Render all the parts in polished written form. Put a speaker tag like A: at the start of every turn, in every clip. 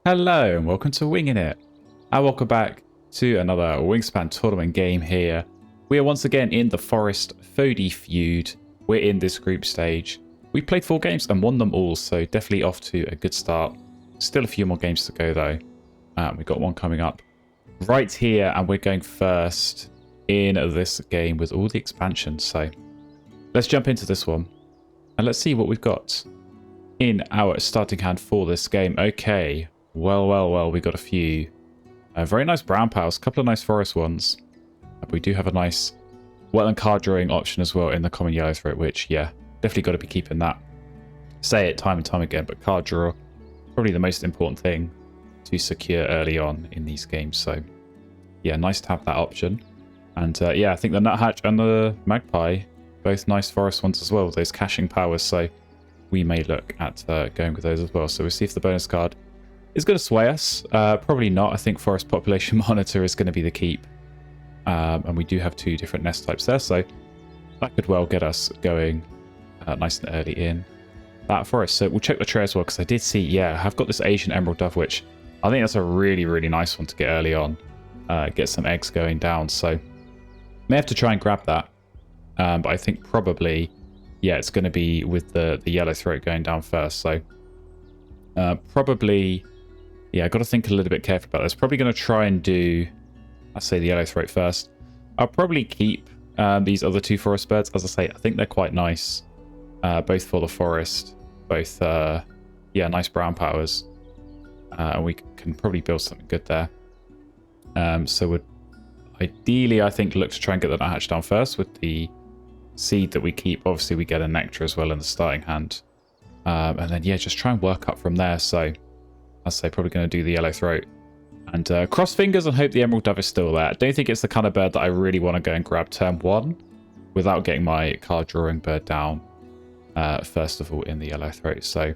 A: Hello and welcome to Wingin It, and welcome back to another Wingspan tournament game here. We are once again in the Forest Fody feud. We're in this group stage. We played 4 games and won them all, so definitely off to a good start. Still a few more games to go though. We've got one coming up right here, and we're going first in this game with all the expansions. So let's jump into this one and let's see what we've got in our starting hand for this game. Okay. Well, we got a few very nice brown powers, a couple of nice forest ones. We do have a nice wetland card drawing option as well in the common yellow throat, which, yeah, definitely got to be keeping that. Say it time and time again, but card draw, probably the most important thing to secure early on in these games. So, yeah, nice to have that option. And, yeah, I think the nuthatch and the magpie, both nice forest ones as well, those caching powers. So we may look at going with those as well. So we'll see if the bonus card is going to sway us. Probably not. I think Forest Population Monitor is going to be the keep. And we do have 2 different nest types there, so that could well get us going nice and early in that forest. So we'll check the tray as well, because I did see, yeah, I've got this Asian Emerald Dove, which I think that's a really, really nice one to get early on. Get some eggs going down, so may have to try and grab that. But I think probably, yeah, it's going to be with the yellow throat going down first. So probably... yeah, I've got to think a little bit carefully about this. Probably going to try and do, let's say, the yellow throat first. I'll probably keep these other 2 forest birds. As I say, I think they're quite nice, both for the forest, both, yeah, nice brown powers. And we can probably build something good there. So would ideally, I think, look to try and get the nuthatch down first with the seed that we keep. Obviously, we get a nectar as well in the starting hand. And then, yeah, just try and work up from there. So I'd say probably going to do the yellow throat and cross fingers and hope the emerald dove is still there. I don't think it's the kind of bird that I really want to go and grab turn 1 without getting my card drawing bird down first of all in the yellow throat. So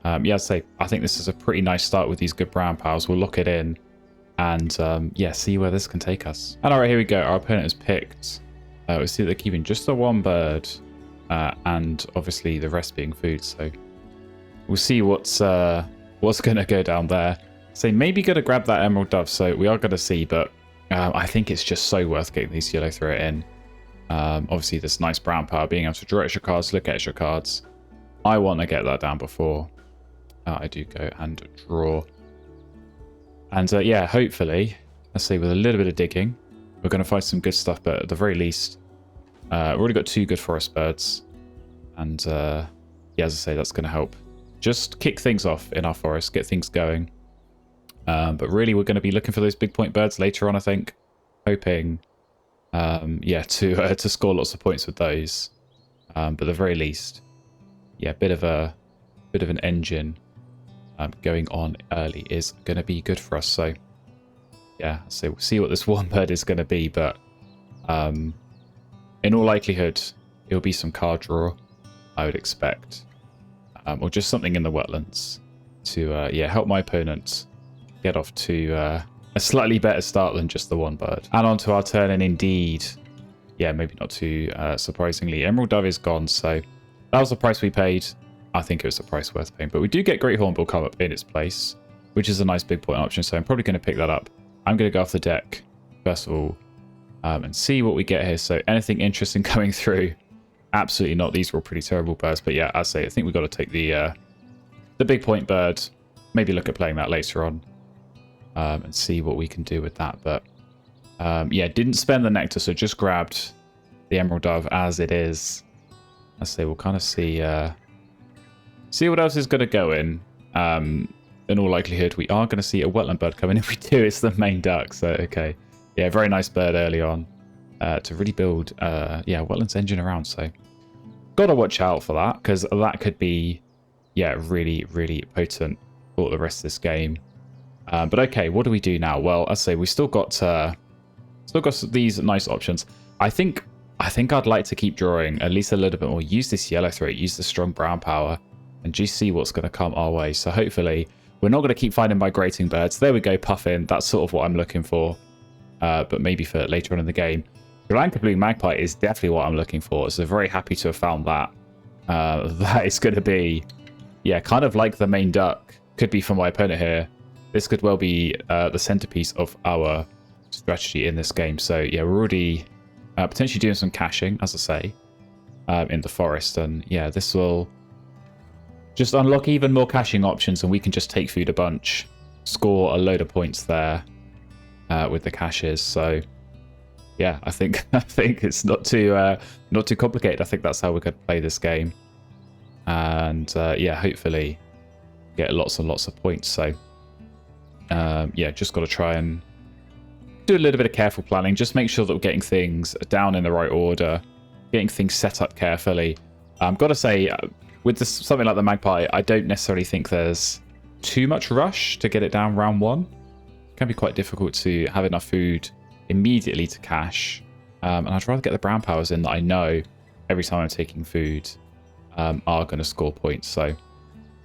A: yeah, I'd say I think this is a pretty nice start with these good brown powers. We'll lock it in and yeah, see where this can take us. And all right, here we go. Our opponent has picked. We see that they're keeping just the 1 bird and obviously the rest being food. So we'll see what's going to go down there. So maybe going to grab that emerald dove, so we are going to see, but I think it's just so worth getting these yellow throat in. Obviously this nice brown power, being able to draw extra cards, look at extra cards. I want to get that down before I do go and draw. And yeah, hopefully, let's say with a little bit of digging, we're going to find some good stuff, but at the very least, we've already got 2 good forest birds. And yeah, as I say, that's going to help just kick things off in our forest, get things going. But really, we're going to be looking for those big point birds later on, I think. Hoping, yeah, to score lots of points with those. But at the very least, yeah, bit of an engine going on early is going to be good for us. So, yeah, so we'll see what this 1 bird is going to be. But in all likelihood, it'll be some card draw, I would expect. Or just something in the wetlands to, yeah, help my opponent get off to a slightly better start than just the 1 bird. And on to our turn, and indeed, yeah, maybe not too surprisingly, Emerald Dove is gone, so that was the price we paid. I think it was the price worth paying. But we do get Great Hornbill come up in its place, which is a nice big point option, so I'm probably going to pick that up. I'm going to go off the deck, first of all, and see what we get here. So anything interesting coming through? Absolutely not. These were all pretty terrible birds. But yeah, I say I think we've got to take the big point bird. Maybe look at playing that later on and see what we can do with that. But yeah, didn't spend the nectar, so just grabbed the emerald dove as it is. I say we'll kind of see what else is going to go in. In all likelihood, we are going to see a wetland bird come in. If we do, it's the main duck. So okay, yeah, very nice bird early on to really build yeah, wetlands engine around. So gotta watch out for that, because that could be, yeah, really, really potent for the rest of this game. But okay, what do we do now? Well, I say we still got these nice options. I think I'd like to keep drawing at least a little bit more. Use this yellow throat, use the strong brown power, and just see what's going to come our way. So hopefully we're not going to keep finding migrating birds. There we go, puffin. That's sort of what I'm looking for. But maybe for later on in the game. Sri Lanka Blue Magpie is definitely what I'm looking for, so very happy to have found that. That is going to be, yeah, kind of like the main duck. Could be for my opponent here. this could well be the centerpiece of our strategy in this game. So yeah, we're already potentially doing some caching, as I say, in the forest. And yeah, this will just unlock even more caching options, and we can just take food a bunch, score a load of points there with the caches. So yeah, I think it's not too complicated. I think that's how we're going to play this game, and yeah, hopefully get lots and lots of points. So yeah, just got to try and do a little bit of careful planning. Just make sure that we're getting things down in the right order, getting things set up carefully. Got to say, with this, something like the Magpie, I don't necessarily think there's too much rush to get it down round one. It can be quite difficult to have enough food immediately to cache, and I'd rather get the brown powers in that I know every time I'm taking food are going to score points. So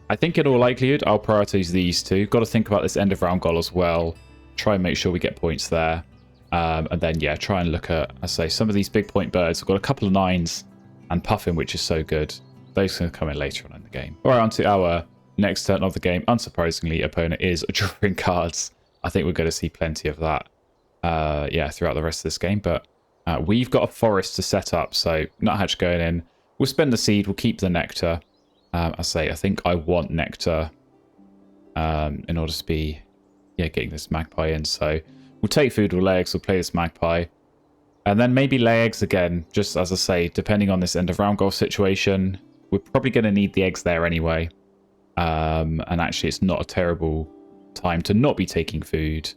A: I think in all likelihood I'll prioritize these two. Got to think about this end of round goal as well, try and make sure we get points there, and then yeah, try and look at, I say, some of these big point birds. We've got a couple of 9s and Puffin, which is so good. Those can come in later on in the game. All right, on to our next turn of the game. Unsurprisingly, opponent is drawing cards. I think we're going to see plenty of that yeah, throughout the rest of this game, but we've got a forest to set up, so nuthatch going in. We'll spend the seed, we'll keep the nectar. I think I want nectar in order to be, yeah, getting this magpie in. So we'll take food, we'll lay eggs, we'll play this magpie, and then maybe lay eggs again, just as I say, depending on this end of round goal situation. We're probably going to need the eggs there anyway, and actually it's not a terrible time to not be taking food,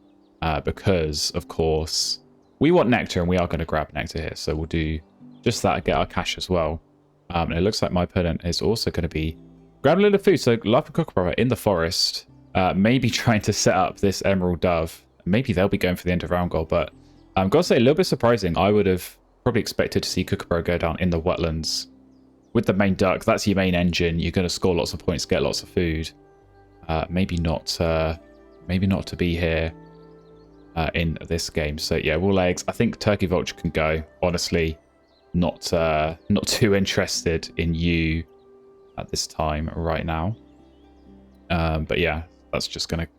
A: because of course we want nectar, and we are going to grab nectar here, so we'll do just that, get our cache as well. And it looks like my opponent is also going to be grabbing a little food. So Life of Kookaburra in the forest, maybe trying to set up this Emerald Dove. Maybe they'll be going for the end of round goal, but I've got to say, a little bit surprising. I would have probably expected to see Kookaburra go down in the wetlands with the main duck. That's your main engine. You're going to score lots of points, get lots of food. Maybe not to be here in this game. So yeah, wool eggs. I think Turkey Vulture can go. Honestly, not too interested in you at this time right now. But yeah, that's just going to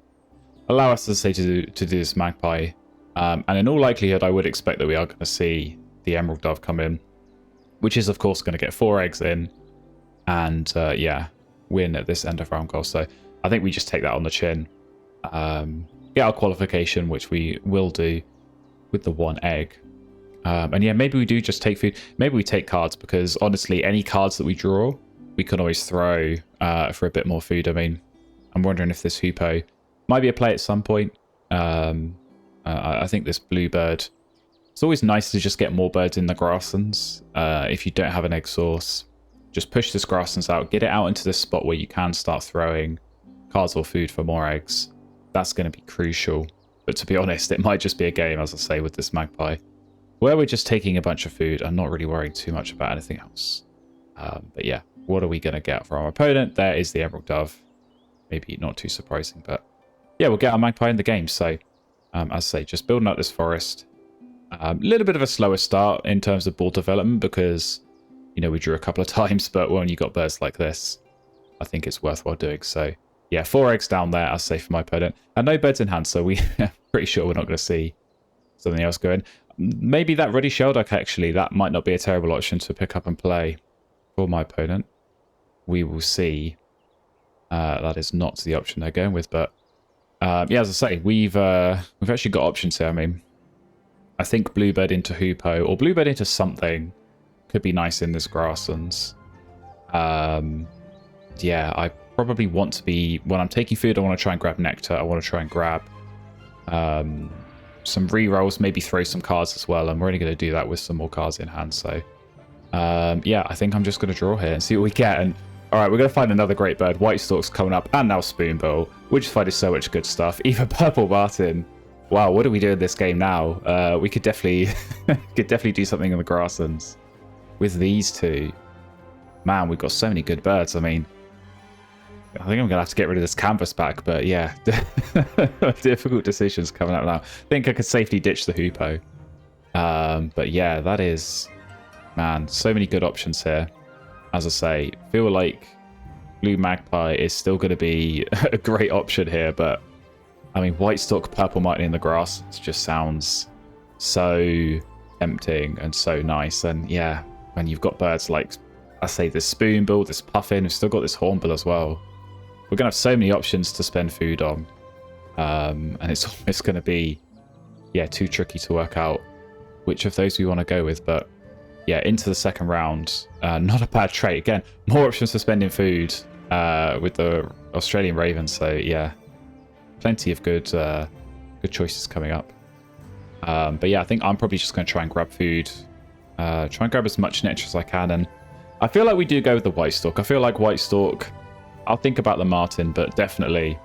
A: allow us to say to do this magpie. And in all likelihood, I would expect that we are going to see the Emerald Dove come in, which is of course going to get 4 eggs in, and yeah, win at this end of round goal. So I think we just take that on the chin. Get our qualification, which we will do with the 1 egg. And yeah, maybe we do just take food. Maybe we take cards, because honestly, any cards that we draw, we can always throw for a bit more food. I mean, I'm wondering if this Hoopoe might be a play at some point. I think this bluebird, it's always nice to just get more birds in the grasslands. If you don't have an egg source, just push this grasslands out, get it out into this spot where you can start throwing cards or food for more eggs. That's going to be crucial. But to be honest, it might just be a game, as I say, with this magpie, where we're just taking a bunch of food and not really worrying too much about anything else. But yeah, what are we going to get from our opponent? There is the Emerald Dove. Maybe not too surprising, but yeah, we'll get our magpie in the game. So, as I say, just building up this forest. A little bit of a slower start in terms of ball development, because, you know, we drew a couple of times, but when you got birds like this, I think it's worthwhile doing. So yeah, 4 eggs down there, as I say, for my opponent, and no birds in hand, so we're pretty sure we're not going to see something else go in. Maybe that Ruddy Shelduck, actually, that might not be a terrible option to pick up and play for my opponent. We will see. That is not the option they're going with, but yeah, as I say, we've actually got options here. I mean, I think Bluebird into Hoopoe or Bluebird into something could be nice in this grasslands. Yeah, I probably want to be, when I'm taking food, I want to try and grab nectar. I want to try and grab some rerolls, maybe throw some cards as well. And we're only going to do that with some more cards in hand. So yeah, I think I'm just going to draw here and see what we get. And all right, we're going to find another great bird. White Stork's coming up, and now Spoonbill. We just find so much good stuff. Even Purple Martin. Wow, what do we do in this game now? We could definitely do something in the grasslands with these two. Man, we've got so many good birds. I mean, I think I'm going to have to get rid of this canvas back, but yeah, difficult decisions coming up now. I think I could safely ditch the Hoopoe. But yeah, that is, man, so many good options here. As I say, feel like Blue Magpie is still going to be a great option here, but I mean, white stalk, purple martin in the grass, it just sounds so tempting and so nice. And yeah, when you've got birds like, I say, this spoonbill, this puffin, we've still got this hornbill as well. We're going to have so many options to spend food on. And it's almost going to be, yeah, too tricky to work out which of those we want to go with. But yeah, into the second round, not a bad trait. Again, more options for spending food with the Australian Ravens. So yeah, plenty of good choices coming up. But yeah, I think I'm probably just going to try and grab food. Try and grab as much nectar as I can. And I feel like we do go with the white stalk. I feel like white stalk, I'll think about the martin, but definitely,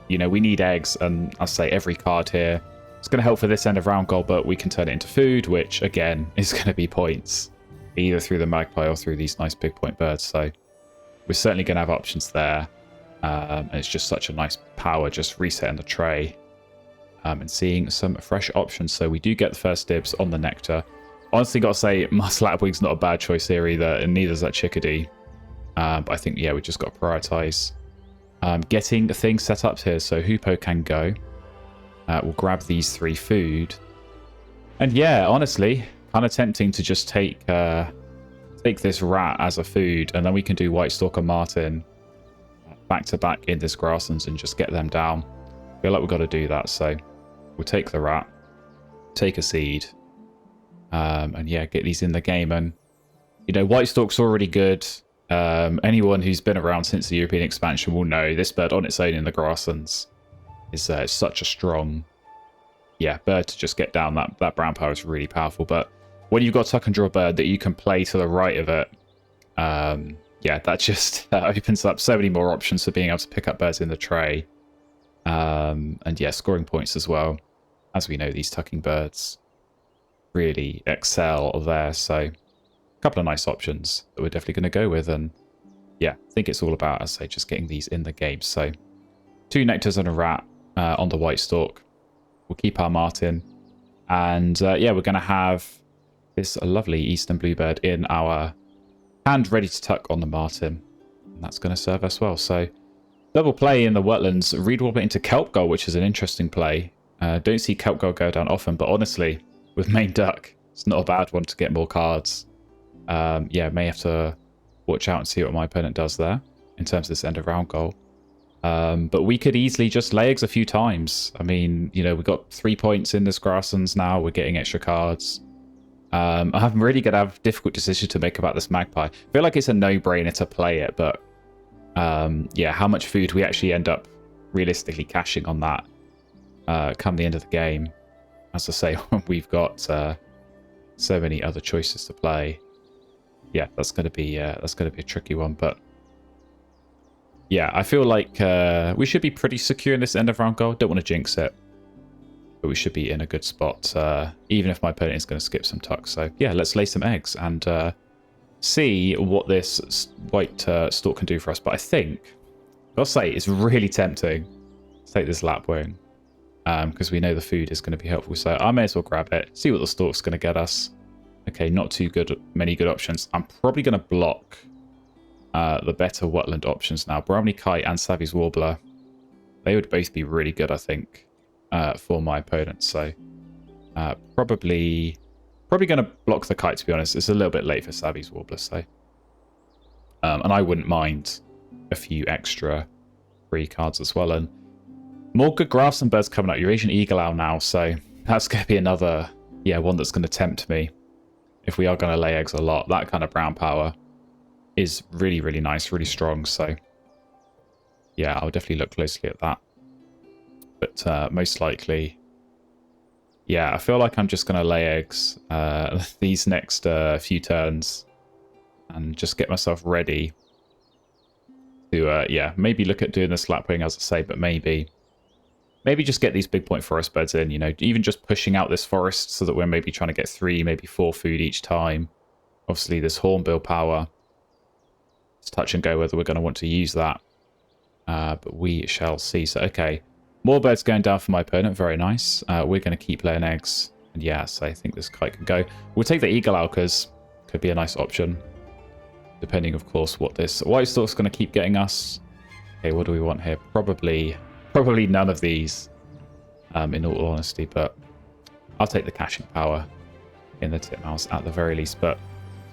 A: you know, we need eggs. And I'll say every card here, it's going to help for this end of round goal, but we can turn it into food, which again is going to be points, either through the magpie or through these nice big point birds. So we're certainly going to have options there. And it's just such a nice power, just resetting the tray and seeing some fresh options. So we do get the first dibs on the nectar. Honestly, got to say, my slapwing's not a bad choice here either, and neither is that chickadee. But I think, yeah, we just got to prioritize getting things set up here. So Hoopo can go. We'll grab these 3 food. And yeah, honestly, kind of tempting to just take this rat as a food, and then we can do white stalk and martin back to back in this grasslands and just get them down. I feel like we've got to do that. So we'll take the rat, take a seed, and yeah, get these in the game. And you know, white stalk's already good. Anyone who's been around since the European expansion will know this bird on its own in the grasslands is such a strong, yeah, bird to just get down. That brown power is really powerful. But when you've got a tuck and draw bird that you can play to the right of it, yeah, that just opens up so many more options for being able to pick up birds in the tray. And yeah, scoring points as well. As we know, these tucking birds really excel there. So a couple of nice options that we're definitely going to go with. And yeah, I think it's all about, as I say, just getting these in the game. So 2 nectars and a rat on the white stalk. We'll keep our martin. And yeah, we're going to have this lovely eastern bluebird in our hand ready to tuck on the martin. And that's going to serve us well. So double play in the wetlands. Reed Warbler into kelp gull, which is an interesting play. Don't see kelp gull go down often, but honestly, with main duck, it's not a bad one to get more cards. Yeah, may have to watch out and see what my opponent does there in terms of this end of round goal. But we could easily just lay eggs a few times. I mean, you know, we've got 3 points in this grasslands now. We're getting extra cards. I'm really going to have a difficult decision to make about this magpie. I feel like it's a no-brainer to play it, but yeah, how much food we actually end up realistically cashing on that come the end of the game. As I say, we've got so many other choices to play. Yeah, that's going to be a tricky one, but yeah, I feel like we should be pretty secure in this end of round goal. Don't want to jinx it, but we should be in a good spot, even if my opponent is going to skip some tucks. So yeah, let's lay some eggs and see what this white stalk can do for us. But I think, I'll say, it's really tempting to take this lapwing because we know the food is going to be helpful. So I may as well grab it, see what the stalk's going to get us. Okay, not too many good options. I'm probably going to block the better wetland options now. Brahminy Kite and Savvy's Warbler. They would both be really good, I think, for my opponent. So probably going to block the kite, to be honest. It's a little bit late for Savvy's Warbler, so. And I wouldn't mind a few extra free cards as well. And more good grass and birds coming up. Eurasian Eagle Owl now, so that's going to be another, yeah, one that's going to tempt me if we are going to lay eggs a lot. That kind of brown power is really, really nice, really strong. So yeah, I'll definitely look closely at that. But most likely, yeah, I feel like I'm just going to lay eggs these next few turns and just get myself ready to, yeah, maybe look at doing the slapwing, as I say, but maybe just get these big point forest birds in, you know, even just pushing out this forest so that we're maybe trying to get 3, maybe 4 food each time. Obviously, this hornbill power, it's touch and go whether we're going to want to use that. But we shall see. So, okay. More birds going down for my opponent. Very nice. We're going to keep laying eggs. And yeah, so I think this kite can go. We'll take the eagle owl because could be a nice option. Depending, of course, what this white stalk's going to keep getting us. Okay, what do we want here? Probably none of these. in all honesty. But I'll take the caching power in the titmouse at the very least. But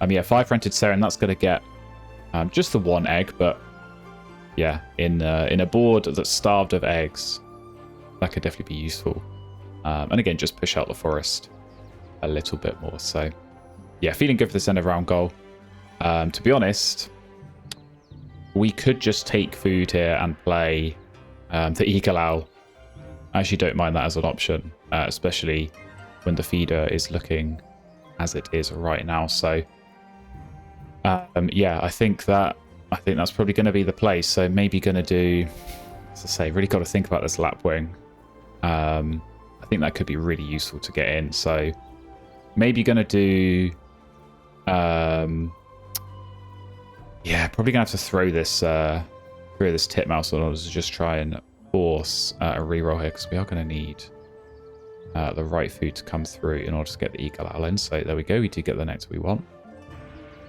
A: yeah, 5 rented Saren, that's going to get just the 1 egg. But yeah, in a board that's starved of eggs, that could definitely be useful. And again, just push out the forest a little bit more. So yeah, feeling good for this end of round goal. To be honest, we could just take food here and play the Eagle Owl. I actually don't mind that as an option, especially when the feeder is looking as it is right now. So yeah, I think that's probably going to be the play. So maybe going to do, as I say, really got to think about this lapwing. I think that could be really useful to get in. So maybe going to do, yeah, probably gonna have to throw this titmouse in order to just try and force a reroll here, because we are going to need the right food to come through in order to get the Eagle Owl in. So there we go, we do get the nectar we want.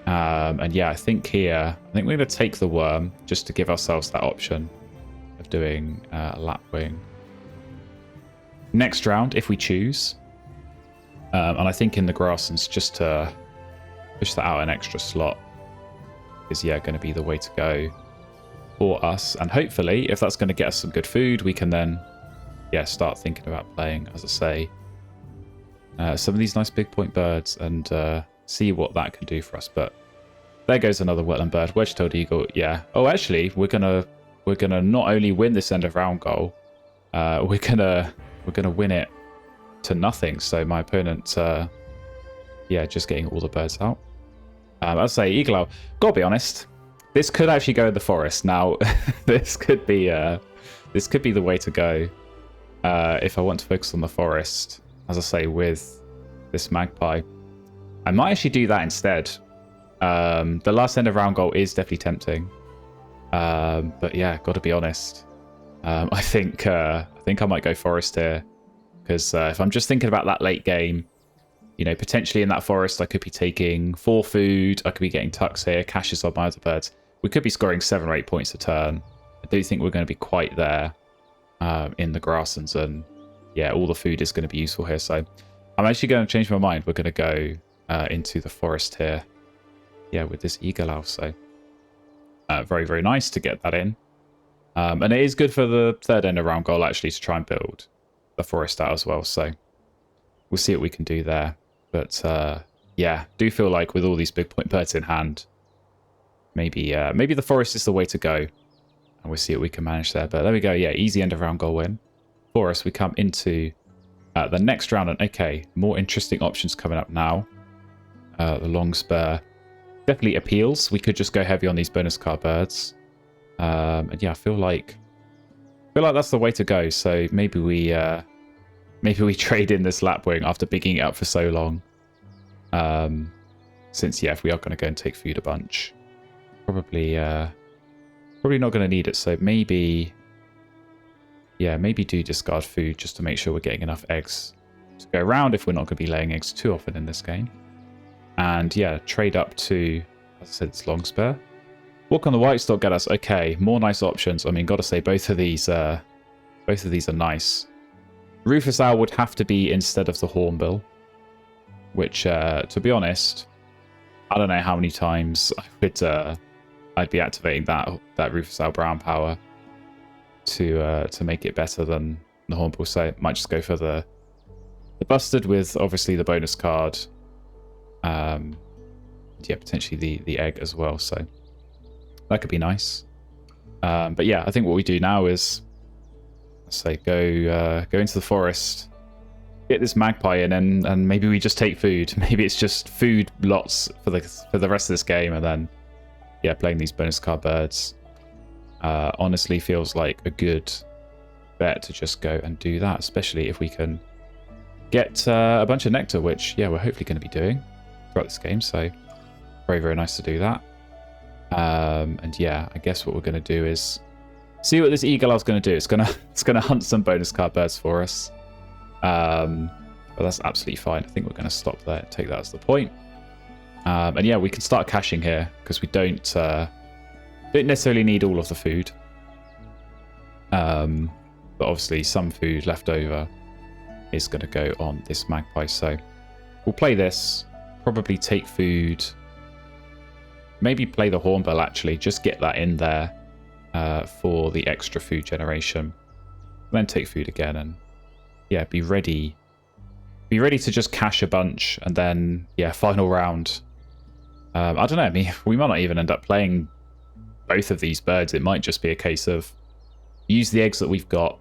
A: And yeah, I think we're going to take the worm just to give ourselves that option of doing lapwing next round if we choose. And I think in the grasslands, just to push that out an extra slot is, yeah, going to be the way to go for us. And hopefully, if that's going to get us some good food, we can then, yeah, start thinking about playing, as I say, some of these nice big point birds and see what that can do for us. But there goes another wetland bird. Wedge-tailed eagle, yeah. Oh, actually, we're gonna not only win this end of round goal, we're gonna win it to nothing. So my opponent, yeah, just getting all the birds out. I'll say Eagle Owl. Gotta be honest, this could actually go in the forest. Now, this could be the way to go if I want to focus on the forest. As I say, with this magpie, I might actually do that instead. The last end of round goal is definitely tempting, but yeah, gotta be honest. I think I might go forest here, because if I'm just thinking about that late game, you know, potentially in that forest, I could be taking 4 food. I could be getting tucks here, caches on my other birds. We could be scoring 7 or 8 points a turn. I do think we're going to be quite there in the grasslands, and yeah, all the food is going to be useful here. So I'm actually going to change my mind. We're going to go into the forest here, yeah, with this Eagle Owl. So very, very nice to get that in. And it is good for the third end of round goal, actually, to try and build the forest out as well. So we'll see what we can do there. But yeah, do feel like with all these big point birds in hand, maybe the forest is the way to go, and we'll see what we can manage there. But there we go. Yeah, easy end of round goal win for us. We come into the next round, and okay, more interesting options coming up now. The long spur definitely appeals. We could just go heavy on these bonus card birds, and yeah, I feel like that's the way to go. So maybe we trade in this lapwing after bigging it up for so long. Since, yeah, if we are going to go and take food a bunch, probably not going to need it. So maybe do discard food just to make sure we're getting enough eggs to go around if we're not going to be laying eggs too often in this game. And yeah, trade up to, as I said, it's long spur. What can the white stock get us? Okay, more nice options. I mean, got to say, both of these are nice. Rufous Owl would have to be instead of the Hornbill, which, to be honest, I don't know how many times I'd be activating that Rufous Owl Brown power to make it better than the Hornbill. So I might just go for the Bustard with obviously the bonus card. Yeah, potentially the egg as well. So that could be nice. But yeah, I think what we do now is, say, go into the forest, get this magpie in, and maybe we just take food. Maybe it's just food lots for the rest of this game, and then yeah, playing these bonus card birds honestly feels like a good bet to just go and do that, especially if we can get a bunch of nectar, which yeah, we're hopefully going to be doing throughout this game. So very, very nice to do that. And yeah, I guess what we're going to do is see what this Eagle Owl's going to do. It's gonna hunt some bonus card birds for us. But that's absolutely fine. I think we're going to stop there, take that as the point. And yeah, we can start caching here because we don't necessarily need all of the food. But obviously some food left over is going to go on this magpie. So we'll play this, probably take food, maybe play the hornbill actually, just get that in there for the extra food generation. Then take food again and yeah, be ready. Be ready to just cash a bunch and then yeah, final round. I don't know, I mean, we might not even end up playing both of these birds. It might just be a case of use the eggs that we've got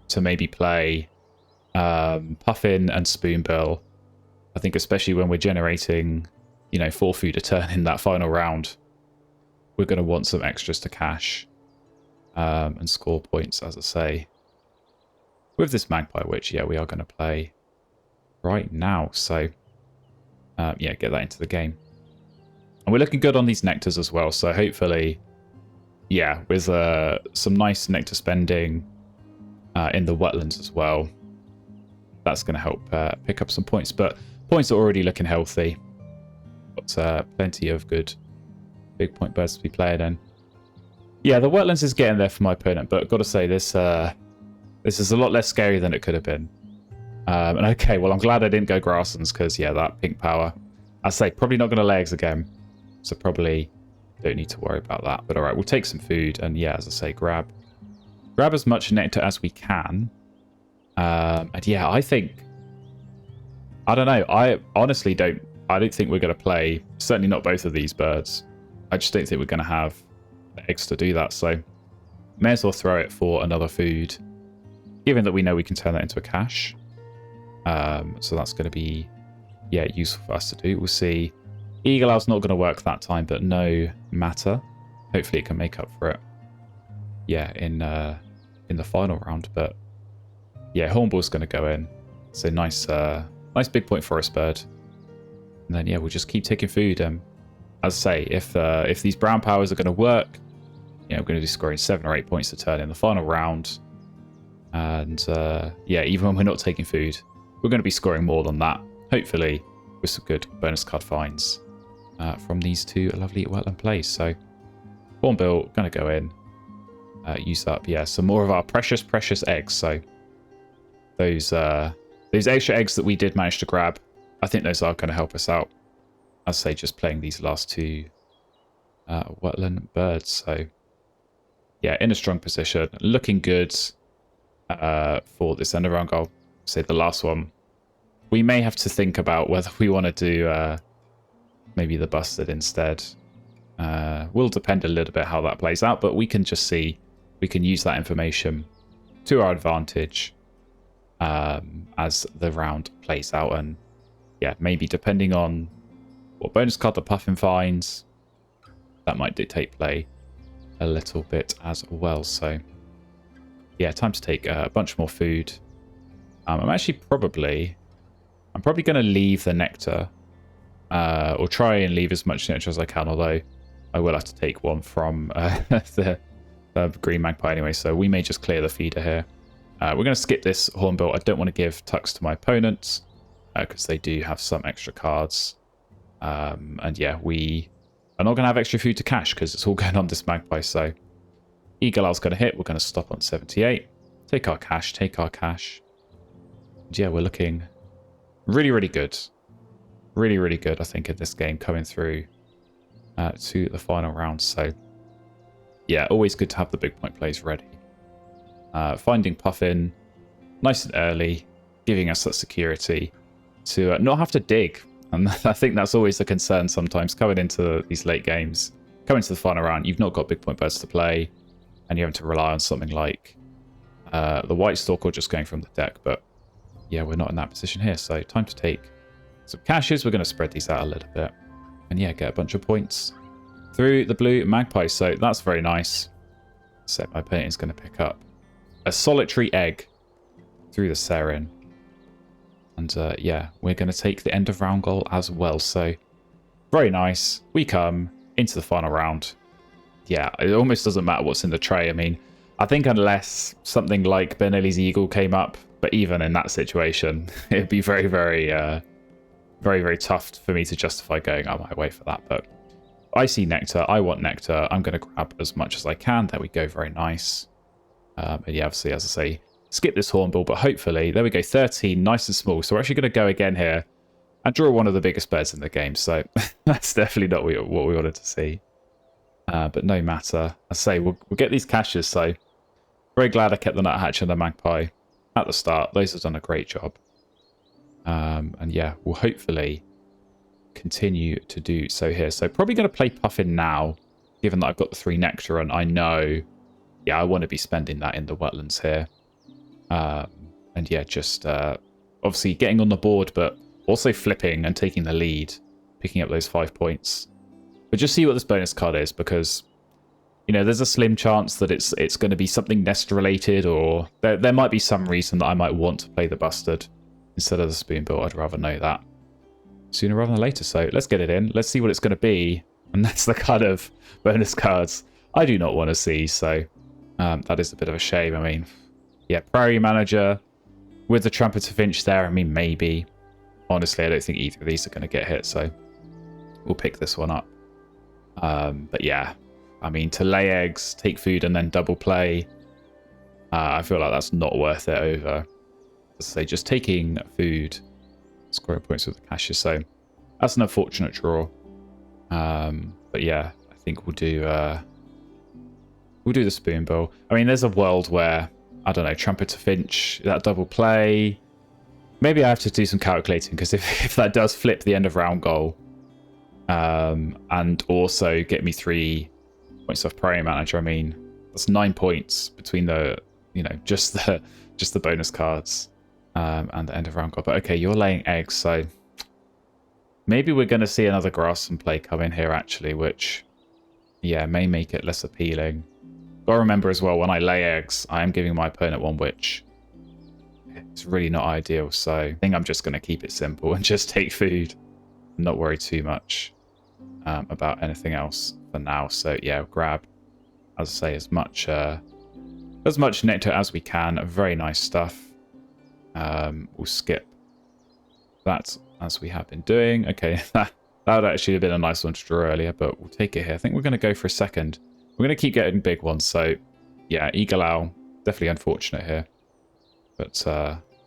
A: to maybe play puffin and spoonbill. I think especially when we're generating, you know, 4 food a turn in that final round, we're going to want some extras to cash and score points, as I say, with this magpie, which, yeah, we are going to play right now. So, yeah, get that into the game. And we're looking good on these nectars as well. So hopefully, yeah, with some nice nectar spending in the wetlands as well, that's going to help pick up some points. But points are already looking healthy. Got plenty of good big point birds to be playing in. Yeah, the wetlands is getting there for my opponent, but got to say this is a lot less scary than it could have been. And okay, well, I'm glad I didn't go grasslands because, yeah, that pink power, I say, probably not going to lay eggs again. So probably don't need to worry about that. But all right, we'll take some food and, yeah, as I say, grab as much nectar as we can. And yeah, I don't know. I honestly don't think we're going to play, certainly not both of these birds. I just don't think we're going to have the eggs to do that. So may as well throw it for another food, given that we know we can turn that into a cache. So that's going to be, yeah, useful for us to do. We'll see. Eagle Owl's not going to work that time, but no matter. Hopefully it can make up for it. Yeah, in the final round. But yeah, Hornbill's going to go in. So nice big point forest bird. And then yeah, we'll just keep taking food. As I say, if these brown powers are going to work, yeah, we're going to be scoring 7 or 8 points a turn in the final round. And yeah, even when we're not taking food, we're going to be scoring more than that. Hopefully, with some good bonus card finds from these two lovely wetland plays. So, Hornbill going to go in, use up, yeah, some more of our precious eggs. So, those extra eggs that we did manage to grab, I think those are going to help us out. I'd say just playing these last 2 wetland birds. So, yeah, in a strong position, looking good for this end of round goal. Say the last one. We may have to think about whether we want to do maybe the busted instead. Will depend a little bit how that plays out, but we can just see, we can use that information to our advantage as the round plays out. And yeah, maybe depending on what bonus card the Puffin finds, that might dictate play a little bit as well. So yeah, time to take a bunch more food. I'm probably going to leave the nectar, or try and leave as much nectar as I can, although I will have to take one from the green magpie anyway, so we may just clear the feeder here. We're going to skip this hornbill. I don't want to give tucks to my opponents, because they do have some extra cards. And yeah, we are not going to have extra food to cash, because it's all going on this magpie, so Eagle Owl's going to hit. We're going to stop on 78. Take our cash, And yeah, we're looking really good. Really good, I think, in this game, coming through to the final round. So yeah, always good to have the big point plays ready. Finding Puffin nice and early, giving us that security to not have to dig. And I think that's always the concern sometimes coming into these late games. Coming to the final round, you've not got big point birds to play, and you have to rely on something like the White Stalk or just going from the deck. But yeah, we're not in that position here. So time to take some caches. We're going to spread these out a little bit. And yeah, get a bunch of points through the blue magpie. So that's very nice. So my opponent is going to pick up a solitary egg through the Serin. And yeah, we're going to take the end of round goal as well. So very nice. We come into the final round. Yeah, it almost doesn't matter what's in the tray. I mean, I think unless something like Benelli's Eagle came up, but even in that situation, it'd be very tough for me to justify going out my way for that. But I see nectar. I want nectar. I'm going to grab as much as I can. There we go. Very nice. And yeah, obviously, as I say, skip this Hornbill, but hopefully, there we go, 13, nice and small. So we're actually going to go again here and draw one of the biggest birds in the game. So that's definitely not what we wanted to see. But no matter. I say, we'll get these caches, so very glad I kept the nuthatch and the magpie at the start. Those have done a great job. And yeah, we'll hopefully continue to do so here. So probably going to play Puffin now, given that I've got the 3 nectar, and I know, yeah, I want to be spending that in the wetlands here. And yeah, just obviously getting on the board, but also flipping and taking the lead, picking up those 5 points. But just see what this bonus card is, because, you know, there's a slim chance that it's going to be something nest related, or there might be some reason that I might want to play the Bustard instead of the Spoonbill. I'd rather know that sooner rather than later. So let's get it in. Let's see what it's going to be. And that's the kind of bonus cards I do not want to see. So that is a bit of a shame. I mean, yeah, Prairie Manager with the Trumpeter Finch there. I mean, maybe. Honestly, I don't think either of these are going to get hit. So we'll pick this one up. But yeah, I mean, to lay eggs, take food, and then double play, I feel like that's not worth it over, let's say, just taking food, scoring points with the caches. So that's an unfortunate draw. But yeah, I think we'll do the Spoonbill. I mean, there's a world where, I don't know, Trumpeter Finch, that double play. Maybe I have to do some calculating, because if that does flip the end of round goal, and also get me 3 points off Prairie Manager, I mean, that's 9 points between the, you know, just the bonus cards and the end of round goal. But okay, you're laying eggs, so maybe we're going to see another Grassland play come in here, actually, which, yeah, may make it less appealing. But remember as well, when I lay eggs, I am giving my opponent 1 witch. It's really not ideal, so I think I'm just going to keep it simple and just take food and not worry too much about anything else for now. So yeah, grab, as I say, as much nectar as we can. Very nice stuff. We'll skip that as we have been doing. Okay, that would actually have been a nice one to draw earlier, but we'll take it here. I think we're going to go for a second. We're going to keep getting big ones. So yeah, Eagle Owl, definitely unfortunate here, but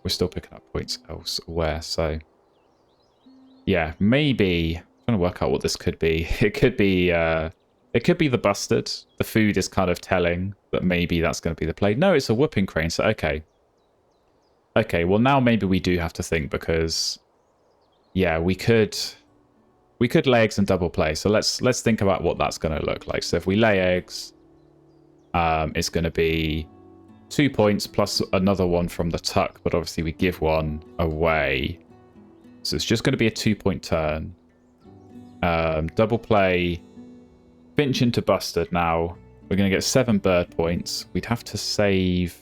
A: we're still picking up points elsewhere. So yeah, maybe I'm trying to work out what this could be. It could be the Bustard. The food is kind of telling that maybe that's going to be the play. No, it's a Whooping Crane. So okay, well now maybe we do have to think, because yeah, we could lay eggs and double play. So let's think about what that's going to look like. So if we lay eggs, it's going to be 2 points plus another one from the tuck, but obviously we give one away. So it's just going to be a 2-point turn. Double play, Finch into Bustard. Now we're going to get 7 bird points. We'd have to save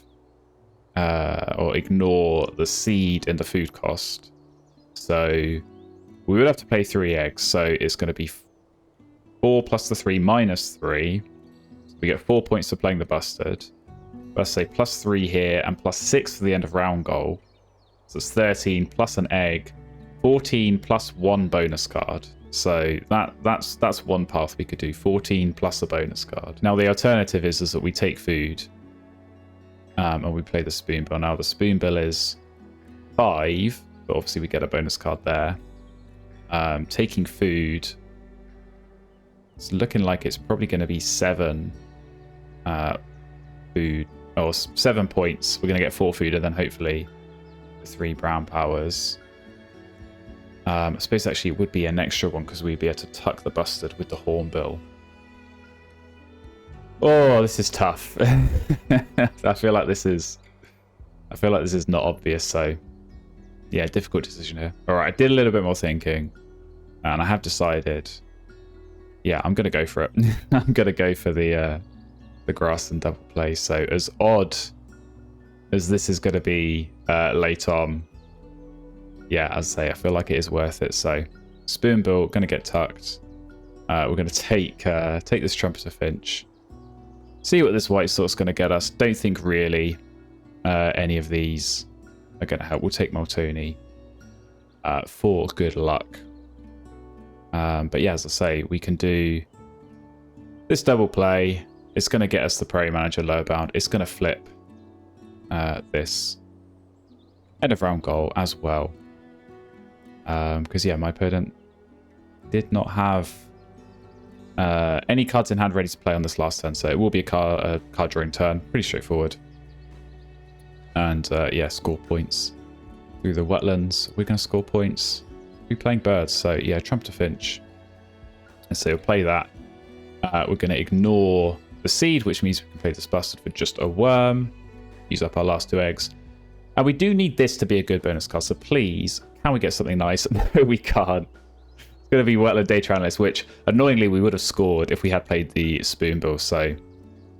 A: or ignore the seed in the food cost. So we would have to play 3 eggs. So it's going to be 4 plus the 3 minus 3. So we get 4 points for playing the Bustard. Let's say plus 3 here and plus 6 for the end of round goal. So it's 13 plus an egg. 14 plus 1 bonus card. So that's one path we could do. 14 plus a bonus card. Now the alternative is that we take food and we play the Spoonbill. Now the Spoonbill is 5, but obviously we get a bonus card there. Taking food, it's looking like it's probably going to be 7 food, or 7 points. We're going to get 4 food and then hopefully 3 brown powers. I suppose actually it would be an extra one, because we'd be able to tuck the Bustard with the Hornbill. Oh, this is tough. I feel like this is not obvious. So yeah, difficult decision here. All right, I did a little bit more thinking, and I have decided. Yeah, I'm gonna go for it. I'm gonna go for the Grassland double play. So as odd as this is gonna be late on, yeah, as I say, I feel like it is worth it. So Spoonbill going to get tucked. We're going to take this Trumpeter Finch. See what this white sort's going to get us. Don't think really any of these are going to help. We'll take Moltoni for good luck. But yeah, as I say, we can do this double play. It's going to get us the Prairie Manager lower bound. It's going to flip this end of round goal as well. Because, yeah, my opponent did not have any cards in hand ready to play on this last turn, so it will be a card drawing turn. Pretty straightforward. And, yeah, score points through the wetlands. We're going to score points. We're playing birds, so, yeah, trumpeter finch. And so we'll play that. We're going to ignore the seed, which means we can play this bastard for just a worm. Use up our last 2 eggs. And we do need this to be a good bonus card, so please, can we get something nice? No, we can't. It's going to be Wetland Data Analyst, which, annoyingly, we would have scored if we had played the Spoonbill, so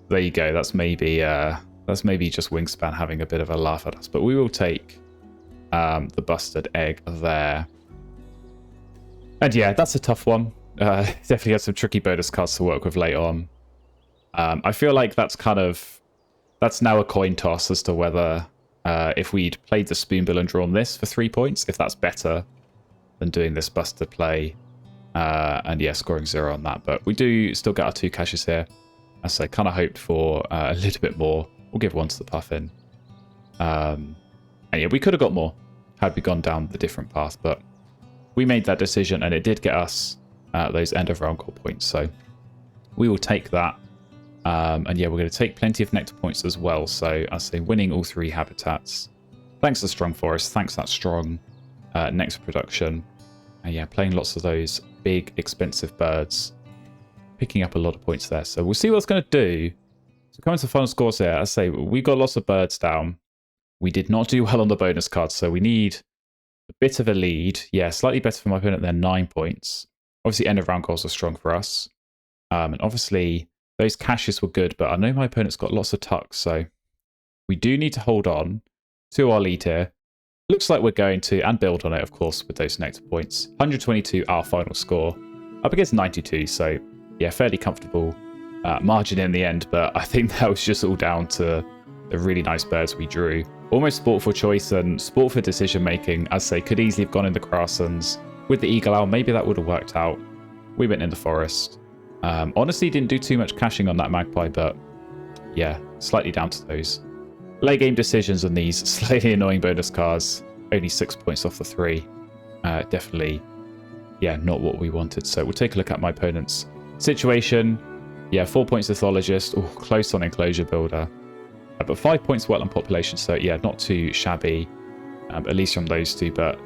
A: there you go. That's maybe just Wingspan having a bit of a laugh at us, but we will take the busted egg there. And yeah, that's a tough one. Definitely had some tricky bonus cards to work with late on. I feel like that's now a coin toss as to whether if we'd played the Spoonbill and drawn this for 3 points, if that's better than doing this busted play. And yeah, scoring 0 on that. But we do still get our 2 caches here. As I kind of hoped for a little bit more. We'll give 1 to the Puffin. And yeah, we could have got more had we gone down the different path. But we made that decision and it did get us those end of round goal points. So we will take that. And yeah, we're going to take plenty of nectar points as well. So I say winning all 3 habitats. Thanks to Strong Forest. Thanks to that strong nectar production. And yeah, playing lots of those big, expensive birds. Picking up a lot of points there. So we'll see what it's going to do. So coming to the final scores here, I say we got lots of birds down. We did not do well on the bonus cards. So we need a bit of a lead. Yeah, slightly better for my opponent than 9 points. Obviously, end of round goals are strong for us. And obviously, those caches were good, but I know my opponent's got lots of tucks, so we do need to hold on to our lead here. Looks like we're going to, and build on it, of course, with those nectar points. 122, our final score, up against 92, so yeah, fairly comfortable margin in the end, but I think that was just all down to the really nice birds we drew. Almost sport for choice and sport for decision making, as I say, could easily have gone in the grasslands. With the eagle owl, maybe that would have worked out. We went in the forest. Honestly, didn't do too much caching on that magpie, but yeah, slightly down to those late game decisions on these slightly annoying bonus cards. Only 6 points off the 3. Definitely, yeah, not what we wanted. So we'll take a look at my opponent's situation. Yeah, 4 points Ethologist. Oh, close on Enclosure Builder. But 5 points Wetland Population. So yeah, not too shabby, at least from those 2. But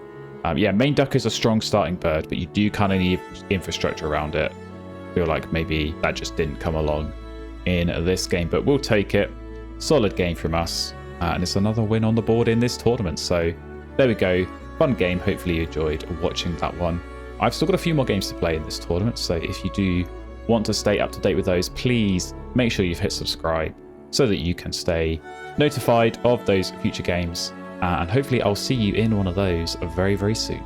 A: yeah, Main Duck is a strong starting bird, but you do kind of need infrastructure around it. Feel like maybe that just didn't come along in this game, but we'll take it. Solid game from us, and it's another win on the board in this tournament. So there we go, fun game. Hopefully you enjoyed watching that one. I've still got a few more games to play in this tournament, so if you do want to stay up to date with those, please make sure you've hit subscribe so that you can stay notified of those future games, and hopefully I'll see you in one of those very, very soon.